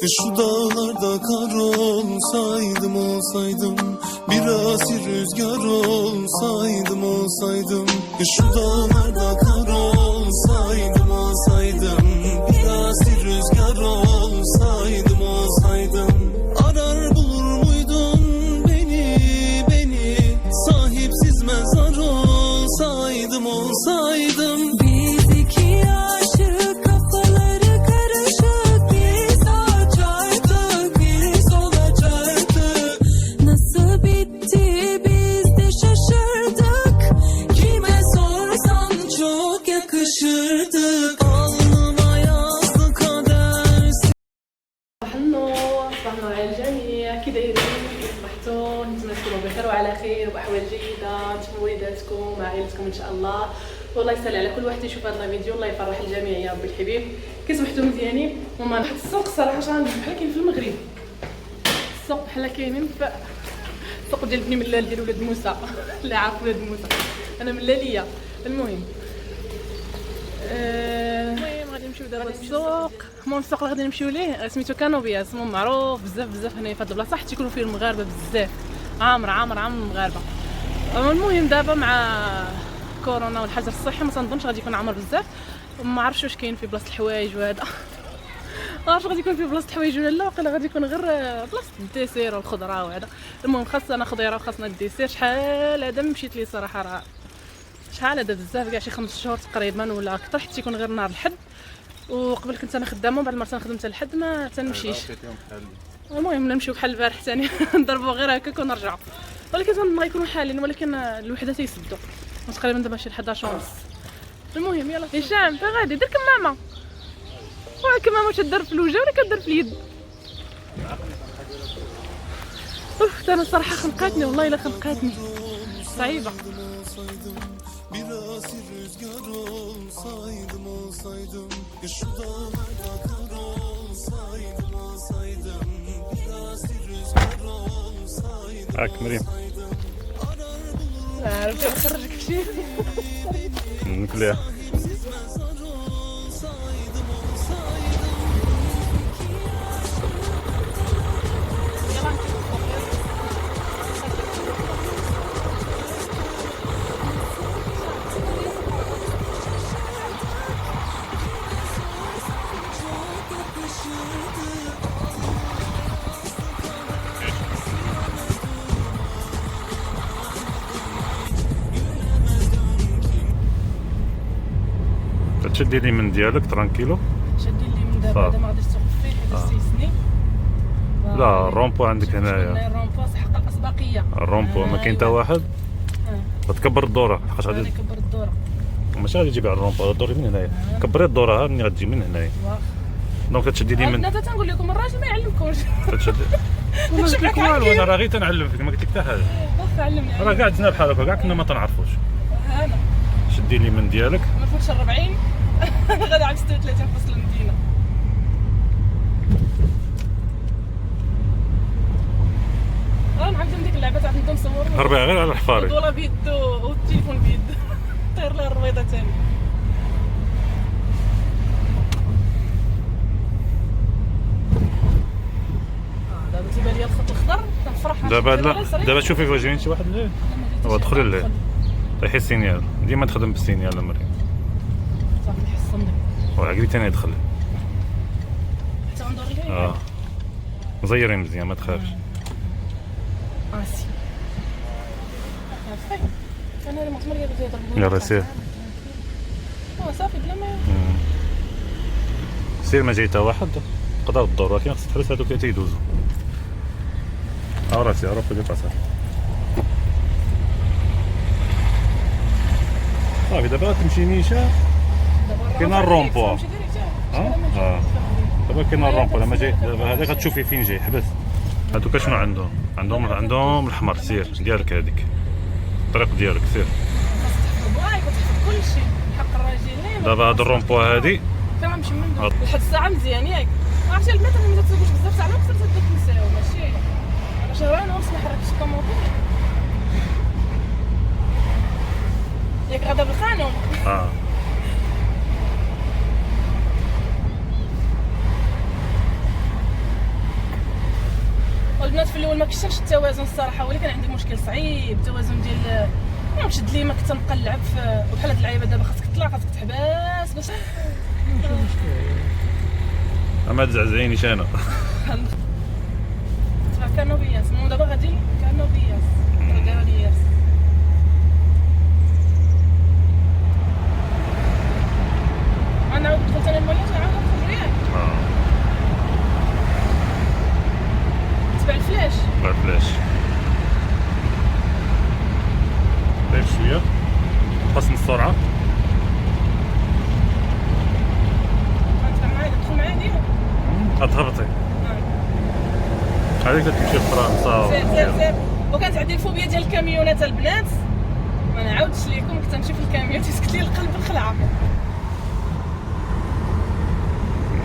Şu dağlarda kar olsaydım olsaydım, biraz rüzgar olsaydım olsaydım. Şu dağlarda kar olsaydım olsaydım, biraz rüzgar olsaydım olsaydım. Arar bulur muydun beni, sahipsiz mezar olsaydım olsaydım. Biz iki aşık, kafaları karışık, biz açardık, biz olacaktık. Nasıl bitti biz de şaşırdık, kime sorsan çok yakışırdık. Alnıma yazdı kader. صباح النور، صباح النور على الجميع. كي دايرين؟ كي صبحتوا؟ نتمنى تكونوا بخير وعلى خير وبأحوال جيدة. انتم وليداتكم وعائلتكم ان شاء الله. والله يسهل على كل واحد يشوف هذا الفيديو. الله يفرح الجميع يا ربي الحبيب. كي صبحتوا مزيانين؟ هما واحد السوق صراحه بحال كاين في المغرب. السوق بحال كاينين في السوق ديال بني ملال ديال ولاد موسى. اللي عارف ولاد موسى، انا ملاليه. المهم غادي نمشيو دابا للسوق. المهم السوق اللي غادي نمشيو ليه سميتو كانوبياس، المهم معروف بزاف هنايا في هاد البلاصه، حيت يكونوا فيه المغاربه بزاف، عامر المغاربه. المهم دابا مع كورونا والحجر الصحي ما تنظنش غادي يكون عامر بزاف. ما عرفتش واش كاين في بلاصه الحوايج وهذا ما عرفتش غادي يكون في بلاصه الحوايج ولا لا. وقيلا غادي يكون غير بلاصه الديسير والخضره وهذا. المهم خاصنا خضيره وخاصنا الديسير. شحال هذا مشيت ليه صراحه، راه شحال هذا بزاف كاع، شي 5 شهور تقريبا ولا اكثر، حيت يكون غير نهار الحد. وقبل كنت انا خدامه، بعد ما خدمت الحد ما تنمشيش. المهم نمشيو بحال البارح ثاني نضربوا غير هكاك ونرجعوا، ولكن تنبغي يكونوا حالين، ولكن الوحده تيسدوا تقريبا دابا شي 11 ونص. المهم يلاه هشام فين غادي؟ دير كمامه، والكمامه تدار في الوجه ولا كدار في اليد؟ اوف انا الصراحه خنقاتني، والله الا خنقاتني صعيبه. Biraz rüzgar olsaydım olsaydım, şu dağlarda kar olsaydım olsaydım, biraz rüzgar olsaydım. هاك مريم عرفتي نخرجك شي نكليها. تشدي لي من ديالك ترانكيلو. شدي لي من دابا، هذا ما غاديش تسوق فيه حيت سيسني. لا الرومبو عندك هنايا، الرومبو حق الاسبقيه. الرومبو ما كاين حتى واحد. غتكبر الدوره حقاش غادي كبر الدوره، ماشي غادي تجيبي على الرومبو، غدوري من هنايا. كبري الدوره ها ملي غتجي من هنايا. دونك تشدي لي من. انا تنقول لكم الراجل ما يعلمكمش. تشدي ما قلت لك والو، انا راه غير تنعلم فيك، ما قلت لك حتى حاجه. واخا علمني راه كاع عندنا بحال هكا، كاع كنا ما تنعرفوش. انا شدي لي من ديالك. ما فوتش 40 غادي عند 36 في وسط المدينه. نعاودو ديك اللعبه تاع نبداو نصورو، هربي غير على الحفاري الدوله بيدو والتليفون بيد طير لها الرويضه ثاني. دابا تيبان لي الخط الخضر كنفرح. دابا لا، دابا شوفي فاش جايين شي واحد اللي هو دخلي ليه طيحي السينيال، ديما تخدم بالسينيال مريم. صافي نحصن لك وعقلي ثاني يدخل حتى ندور ليه. زيري مزيان ما تخافش. اسي عرفتي انا اللي مطمر لي بزيد يلا سير. صافي بلا ما سير، ما جاي حتى واحد تقدر تدور، ولكن خصك تحرس هادوك اللي تيدوزو. راسي عرف اللي طاس. صافي دابا غتمشي نيشان، كاين الرومبو. دابا كاين الرومبو، لما جاي دابا هذاك غتشوفي فين جاي. حبس هادوك شنو عندهم؟ عندهم الحمر. سير ديالك هذيك الطريق ديالك، سير. باغي كتحط كلشي حق الراجلين. دابا هاد الرومبو هادي كنمشي منه لحد الساعه مزيان ياك. عرفتي البنات ما تسوقوش بزاف ساعه، خصك تنساو ماشي شهرين ونص ما حركتش الطوموبيل ياك غدا بالخانم. والبنات في الاول ما كنتش التوازن الصراحه، ولكن عندي مشكل صعيب التوازن ديال نشد لي ما كنت نقلع بحال هاد اللعيبه دابا خاصك تطلع خاصك تحبس باش ما تزعزعينيش انا. تبع كانوبياس مو دابا غادي كانوبياس كانوبياس انا دخلت انا المولات نعاود نخرج ياك تبع الفلاش طلع فلاش طيب شويه قسم السرعه غنتبع معايا تدخل معايا ديما غتهبطي هذيك تمشي لفرنسا سير وكانت عندي الفوبيا ديال الكاميونات البنات ما نعاودش ليكم كنت نمشي في الكاميون تيسكت لي القلب الخلعه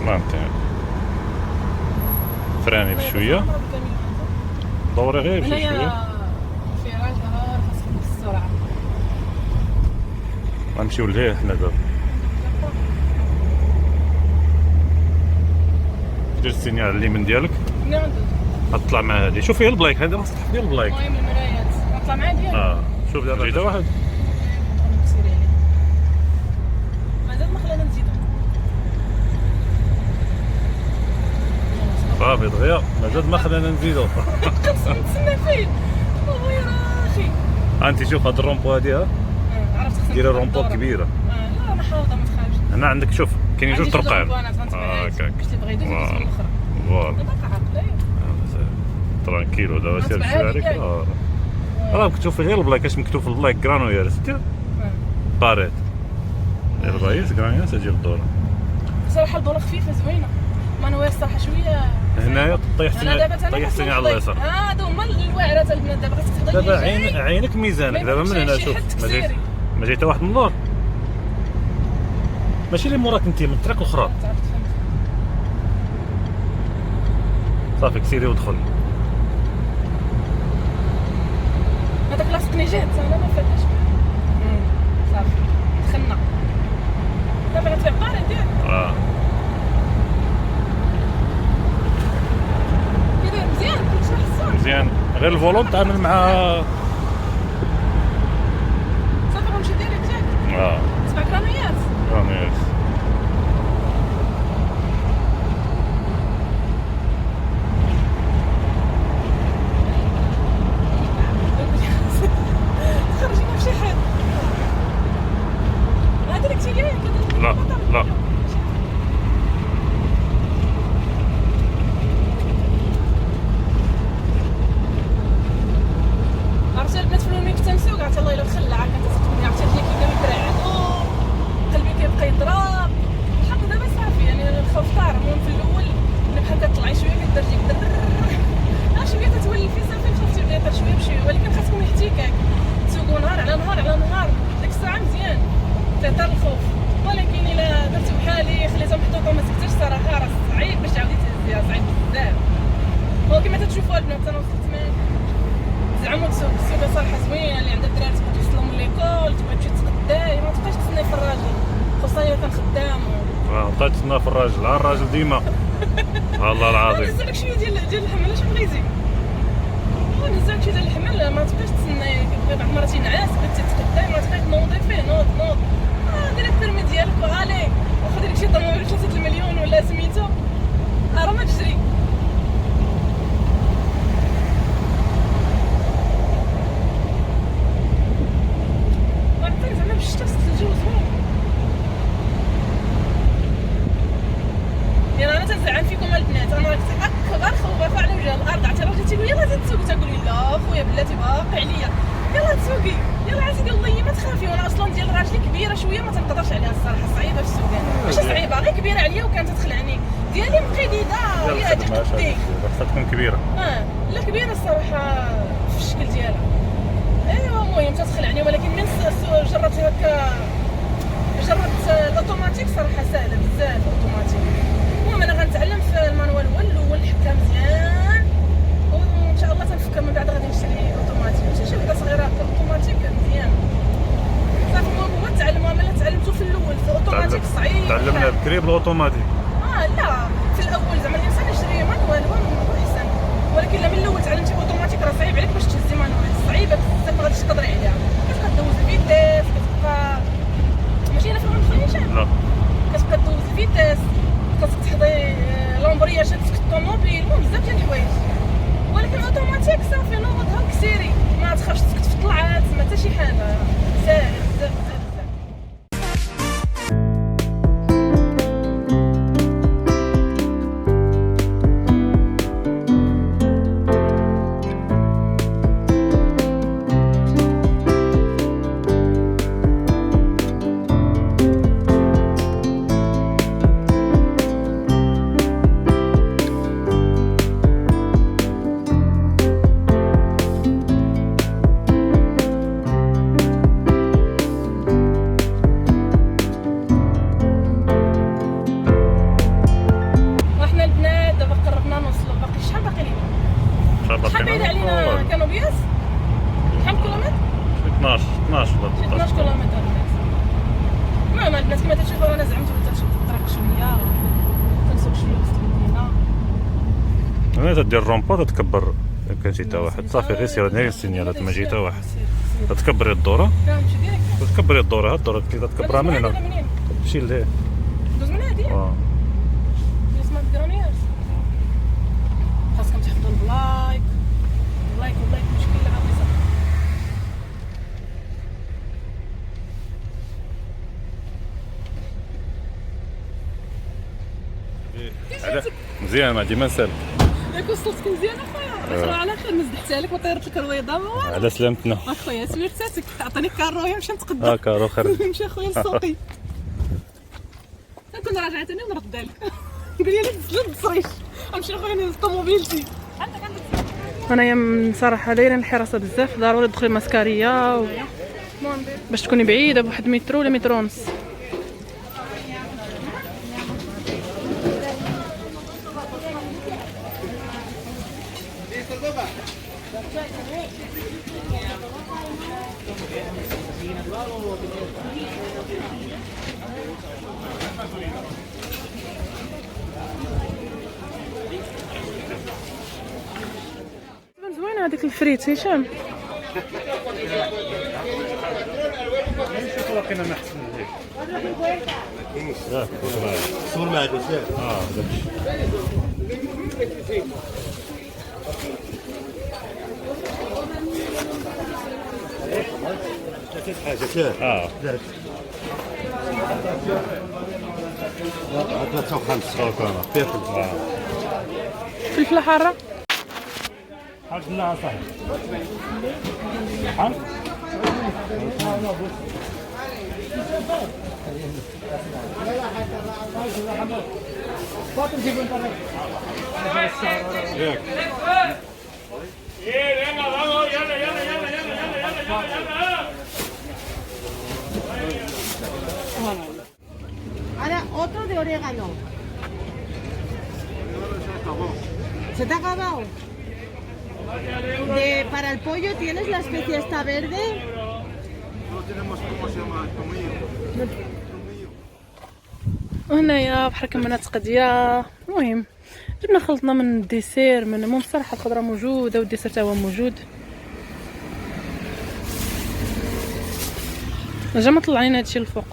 فهمتي فراني بشويه دوري غير بشويه هنايا فراج نهار خاصك تنقص السرعه غنمشيو لهيه حنا دابا دير السينيال على اليمين ديالك منين غندوز غتطلع مع هادي شوفي البلايك هذا خاصك تحط ديال البلايك المهم المرايات نطلع معاه ديالي شوف دابا جيده واحد سيري عليه مازال ما خلانا نزيدو صافي دغيا مازال ما خلانا نزيدو نتسنى فيه ويا اخي انت شوف هاد الرومبو هادي عرفت خصني ديري ندور رومبو الدورة. كبيره لا انا حاوضه ما تخافش هنا عندك شوف كاينين جوج طرقان هكاك باش تبغي يدوز فوالا. الاخرى فوالا دابا عقلي ترانكيلو دابا سير غتبع شويه هاديك عليك هاي. راه كتشوفي غير البلايك اش مكتوب في البلايك كرانويرس باريت الرئيس كرانويرس اجي الدوره صراحه الدوره خفيفه زوينه ما انا الصراحه شويه هنايا انا دابا طيحتيني على اليسار هادو هما الواعرات البنات دابا خاصك تفضل دابا عينك ميزانك دابا من هنا شوف ما جاي حتى واحد من اللور ماشي اللي موراك انت من الطريق الاخرى صافي كسيري ودخل هذاك لاصقني جهد انا ما فاتش صافي دخلنا دابا غتبع باري ديالك كيداير مزيان كلشي حسون مزيان غير الفولون تعامل مع صافي غنمشي ديريكت ياك تبع كرانيات كرانويرس خرجينا في شي حد هذا اللي كتير لا لا عرفتي البنات في اليومين كنت نسوق عرفتي الله الا تخلع كتسكتني عرفتي هذيك كيبدا يترعدو قلبي كيبقى يضرب الحق دابا صافي يعني الخوف طار المهم في الاول ملي بحال كطلعي شويه كدرجي شويه كتولفي صافي خاصك تبداي طير شويه بشويه ولكن خاصكم الاحتكاك تسوقوا نهار على نهار على نهار ديك الساعه مزيان تيطير الخوف ولكن الا درتي بحالي خليتها محطوطه وما سكتش صراحه راه صعيب باش تعاودي تهزيها صعيب بزاف هو كما تتشوفوا البنات انا وصلت معاك زعما تسوق السوقه صراحه زوينه اللي عندها الدراري تبغي توصلهم من ليكول تبغي تمشي تتغداي ما تبقاش تسناي في الراجل خصوصا الا كان خدام بقيت تسنى في الراجل الراجل ديما والله العظيم نزلك شويه ديال الحمل اش بغيتي نزلك شويه ديال الحمل ما تبقاش تسناي بعض المرات ينعس بغيتي تتغداي ما تبقاش تنوضي فيه نوض دير البيرمي ديالك وعلي وخذ لك شي طوموبيل 3 المليون ولا سميتو راه ما تجري زعما بالشتا في الجو زوين يعني انا تنزعل فيكم البنات انا اكبر خوفه على وجه الارض عرفتي راجل تيقول يلاه تسوقي تقول لي لا خويا بلاتي باقي عليا يلاه تسوقي يلاه عرفتي ديال الله ما تخافي وانا اصلا ديال راجلي كبيره شويه ما تنقدرش عليها الصراحه صعيبه في السوقان ماشي صعيبه غير كبيره عليا وكانت تخلعني ديالي مقيده يا دي قدي خاصها تكون كبيره لا كبيره الصراحه في الشكل ديالها ايوا المهم تتخلعني ولكن من جربت هكا جربت الاوتوماتيك صراحه سهله بزاف الاوتوماتيك المهم انا غنتعلم في المانوال هو الاول حكا مزيان وان شاء الله تنفكر من بعد غادي نشري اوتوماتيك ماشي شي وحده صغيره اوتوماتيك مزيان صافي المهم هو التعلم انا تعلمته في الاول في الاوتوماتيك صعيب تعلمنا بكري بالاوتوماتيك لا في الاول زعما الانسان يشري مانوال هو احسن ولكن لا من الاول ديبرياج تسكت الطوموبيل، المهم بزاف ديال الحوايج. ولكن اوتوماتيك صافي نوضها وكسيري، ما تخافش تسكت في الطلعات، ما حتى شي حاجه، ساهل بزاف بزاف. واحنا البنات دابا قربنا نوصلوا، باقي شحال باقي لينا؟ شحال بعيد علينا كانوا بياس؟ شحال كيلومتر؟ 12 ولا 12 كيلومتر البنات. المهم البنات كما تشوفوا رانا زعمت تنشوف الطريق شويه، تنسوق شويه وسط المدينه. انا تدير الرومبا تتكبر، كان شي تا واحد صافي غير سير ناري السينيالات ما جي تا واحد. تكبري الدوره، كنمشي ديريكت. تكبري الدوره، الدوره اللي تكبرها من هنا منين؟ تمشي لهيه. دوز من هادي؟ دوز ما تقرانياش. خاصكم تحفظوا البلايك. اللايك مشكل عويصه. مزيان ما ديما سالك. ياك وصلتك مزيان اخويا؟ اخويا على خير، نزحتها لك وطيرت لك الرويضه ما والو. على سلامتنا. اخويا سويرتاتك، عطيني كارويه نمشي نتقدى. كارو خرج. نمشي اخويا للسوقي. نكون راجعتني ونرد عليك. قال لي نزل التصريش، نمشي اخويا لطوموبيلتي. انايا صراحه دايرين الحراسه بزاف، ضروري تدخلي ماسكاريه باش تكوني بعيده بواحد مترو ولا مترو ونص. زوينه هذيك الفريت هشام. شوف لقينا ما احسن من هيك. صور معك وسام. داكشي. حاجه 53 فلفله حاره. الحمد لله صاحبي. شحال؟ ياك. Ahora otro de orégano. ¿Se te ha acabado? Para el pollo tienes la especia esta verde. No tenemos cómo se llama el tomillo. وهنايا بحال كمانات قضيه. المهم جبنا خلطنا من الديسير، من المهم الصراحه الخضره موجوده والديسير تا هو موجود. رجع ما طلع لينا هادشي الفوق.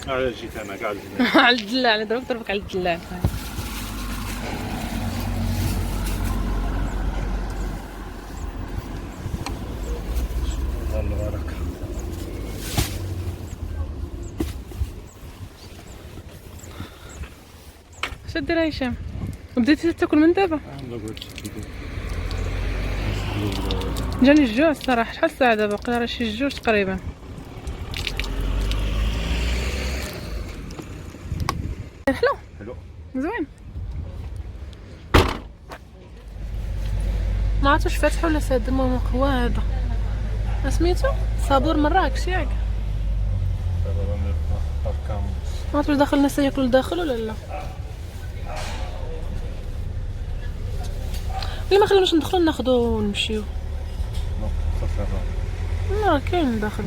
على جيت انا قاعد على الدلاع، على ضربك على الدلاع. الله بارك. اش دير هشام؟ بديتي تاكل من دابا؟ جاني الجوع الصراحه. شحال الساعه دابا؟ باقي راه شي 2 تقريبا. حلو زوين. ما عرفتش فاتح ولا ساد. المهم هو هذا سميتو صابور مراكش ياك. ما عرفتش داخل الناس ياكلوا لداخل ولا لا. اللي ما خلوناش ندخلوا ناخذوا ونمشيو. لا كاين داخل.